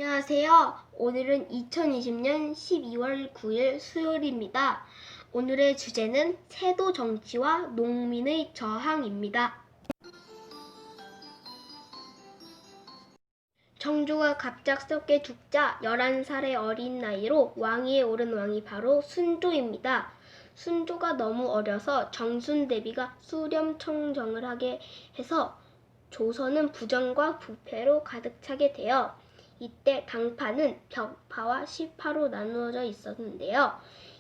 안녕하세요. 오늘은 2020년 12월 9일 수요일입니다. 오늘의 주제는 세도 정치와 농민의 저항입니다. 정조가 갑작스럽게 죽자 11살의 어린 나이로 왕위에 오른 왕이 바로 순조입니다. 순조가 너무 어려서 정순대비가 수렴청정을 하게 해서 조선은 부정과 부패로 가득 차게 되어 이때 당파는 벽파와 시파로 나누어져 있었는데요.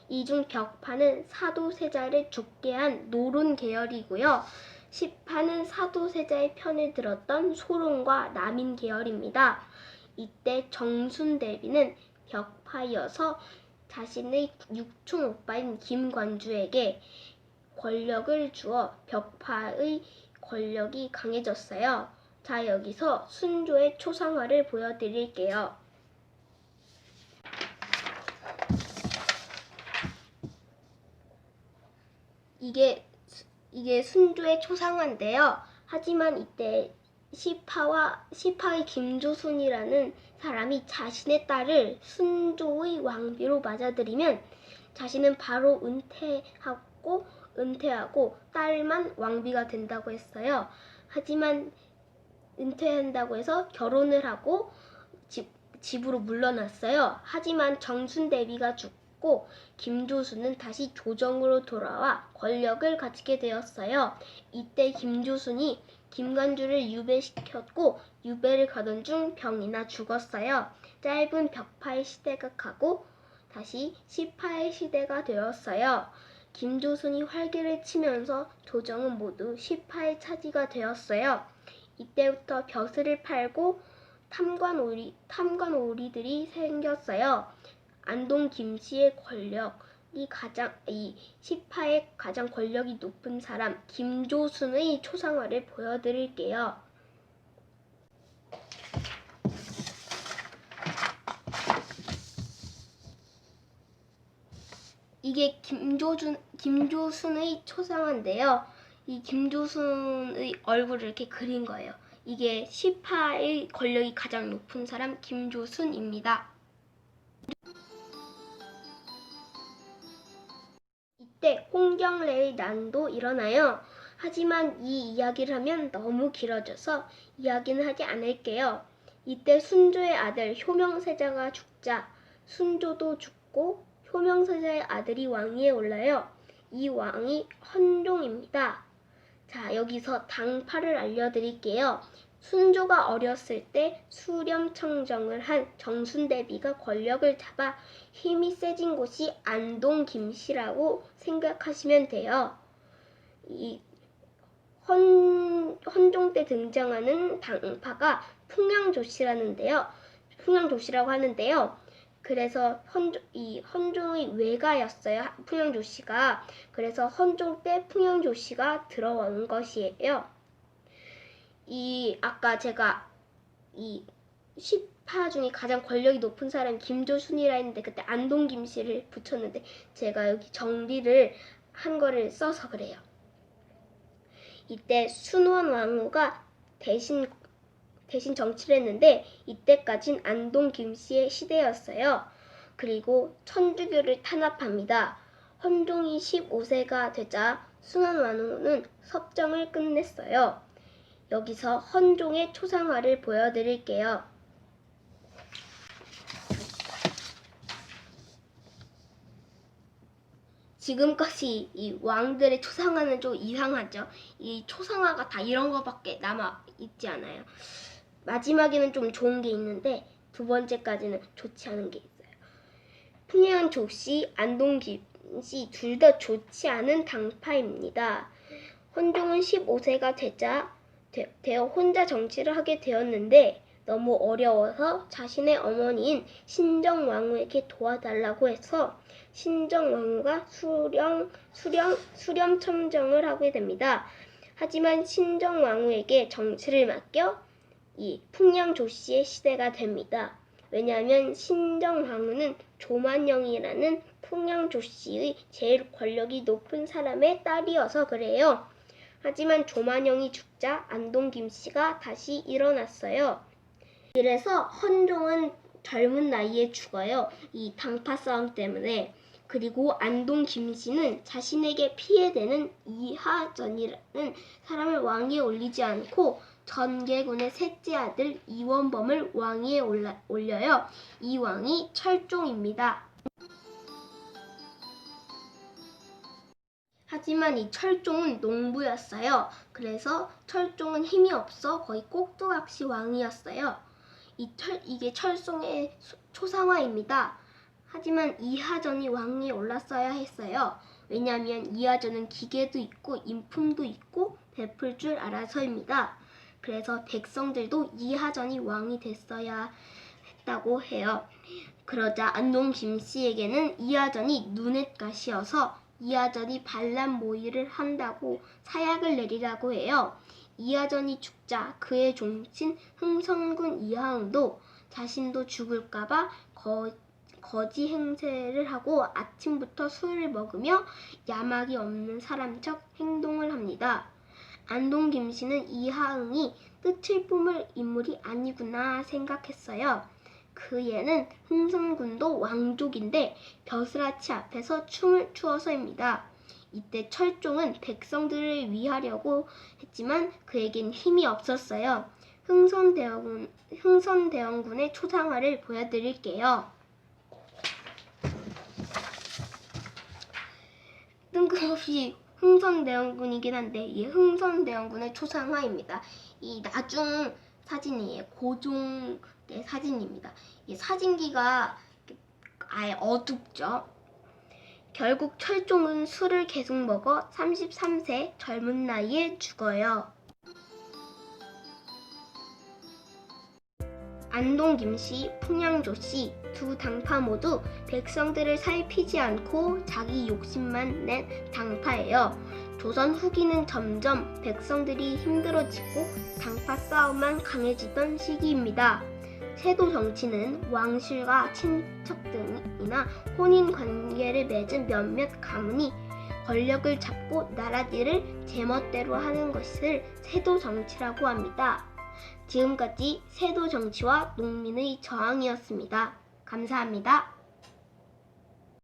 이 중 벽파는 사도세자를 죽게 한 노론 계열이고요. 시파는 사도세자의 편을 들었던 소론과 남인 계열입니다. 이때 정순대비는 벽파이어서 자신의 육촌 오빠인 김관주에게 권력을 주어 벽파의 권력이 강해졌어요. 자, 여기서 순조의 초상화를 보여드릴게요. 이게 순조의 초상화인데요. 하지만 이때 시파의 김조순이라는 사람이 자신의 딸을 순조의 왕비로 맞아들이면 자신은 바로 은퇴하고 딸만 왕비가 된다고 했어요. 하지만 은퇴한다고 해서 결혼을 하고 집으로 물러났어요. 하지만 정순대비가 죽고 김조순은 다시 조정으로 돌아와 권력을 가지게 되었어요. 이때 김조순이 김관주를 유배시켰고 유배를 가던 중 병이나 죽었어요. 짧은 벽파의 시대가 가고 다시 시파의 시대가 되었어요. 김조순이 활개를 치면서 조정은 모두 시파의 차지가 되었어요. 이때부터 벼슬을 팔고 탐관오리들이 생겼어요. 안동 김씨의 시파의 가장 권력이 높은 사람 김조순의 초상화를 보여드릴게요. 이게 김조순의 초상화인데요. 이 김조순의 얼굴을 이렇게 그린 거예요. 이게 시파의 권력이 가장 높은 사람 김조순입니다. 이때 홍경래의 난도 일어나요. 하지만 이 이야기를 하면 너무 길어져서 이야기는 하지 않을게요. 이때 순조의 아들 효명세자가 죽자 순조도 죽고 효명세자의 아들이 왕위에 올라요. 이 왕이 헌종입니다. 자, 여기서 당파를 알려드릴게요. 순조가 어렸을 때 수렴청정을 한 정순대비가 권력을 잡아 힘이 세진 곳이 안동 김씨라고 생각하시면 돼요. 이 헌종 때 등장하는 당파가 풍양조씨라고 하는데요. 그래서 헌종의 외가였어요. 풍양조씨가. 그래서 헌종 때 풍양조씨가 들어온 것이에요. 아까 제가 시파 중에 가장 권력이 높은 사람이 김조순이라 했는데 그때 안동 김씨를 붙였는데 제가 여기 정비를 한 거를 써서 그래요. 이때 순원 왕후가 대신 정치를 했는데 이때까진 안동 김씨의 시대였어요. 그리고 천주교를 탄압합니다. 헌종이 15세가 되자 순원 왕후는 섭정을 끝냈어요. 여기서 헌종의 초상화를 보여드릴게요. 지금까지 이 왕들의 초상화는 좀 이상하죠. 이 초상화가 다 이런 거밖에 남아 있지 않아요. 마지막에는 좀 좋은 게 있는데 두 번째까지는 좋지 않은 게 있어요. 풍양조씨, 안동김씨 둘 다 좋지 않은 당파입니다. 헌종은 15세가 되어 혼자 정치를 하게 되었는데 너무 어려워서 자신의 어머니인 신정왕후에게 도와달라고 해서 신정왕후가 수렴청정을 하게 됩니다. 하지만 신정왕후에게 정치를 맡겨 이 풍양조씨의 시대가 됩니다. 왜냐하면 신정왕후는 조만영이라는 풍양조씨의 제일 권력이 높은 사람의 딸이어서 그래요. 하지만 조만영이 죽자 안동 김씨가 다시 일어났어요. 이래서 헌종은 젊은 나이에 죽어요. 이 당파 싸움 때문에. 그리고 안동 김씨는 자신에게 피해되는 이하전이라는 사람을 왕위에 올리지 않고 전개군의 셋째 아들 이원범을 왕위에 올려요. 이 왕이 철종입니다. 하지만 이 철종은 농부였어요. 그래서 철종은 힘이 없어 거의 꼭두각시 왕이었어요. 이게 철종의 초상화입니다. 하지만 이하전이 왕위에 올랐어야 했어요. 왜냐하면 이하전은 기계도 있고 인품도 있고 베풀 줄 알아서입니다. 그래서 백성들도 이하전이 왕이 됐어야 했다고 해요. 그러자 안동 김씨에게는 이하전이 눈엣가시여서 이하전이 반란 모의를 한다고 사약을 내리라고 해요. 이하전이 죽자 그의 종친 흥선군 이하응도 자신도 죽을까봐 거지 행세를 하고 아침부터 술을 먹으며 야막이 없는 사람 척 행동을 합니다. 안동 김씨는 이하응이 뜻을 뿜을 인물이 아니구나 생각했어요. 그에는 흥선군도 왕족인데 벼슬아치 앞에서 춤을 추어서입니다. 이때 철종은 백성들을 위하려고 했지만 그에겐 힘이 없었어요. 흥선대원군의 초상화를 보여드릴게요. 뜬금없이 흥선대원군이긴 한데 이 흥선대원군의 초상화입니다. 이 나중 사진이에요. 고종의 사진입니다. 이 사진기가 아예 어둡죠. 결국 철종은 술을 계속 먹어 33세 젊은 나이에 죽어요. 안동 김씨, 풍양조씨 두 당파 모두 백성들을 살피지 않고 자기 욕심만 낸 당파예요. 조선 후기는 점점 백성들이 힘들어지고 당파 싸움만 강해지던 시기입니다. 세도 정치는 왕실과 친척 등이나 혼인 관계를 맺은 몇몇 가문이 권력을 잡고 나라일을 제멋대로 하는 것을 세도 정치라고 합니다. 지금까지 세도 정치와 농민의 저항이었습니다. 감사합니다.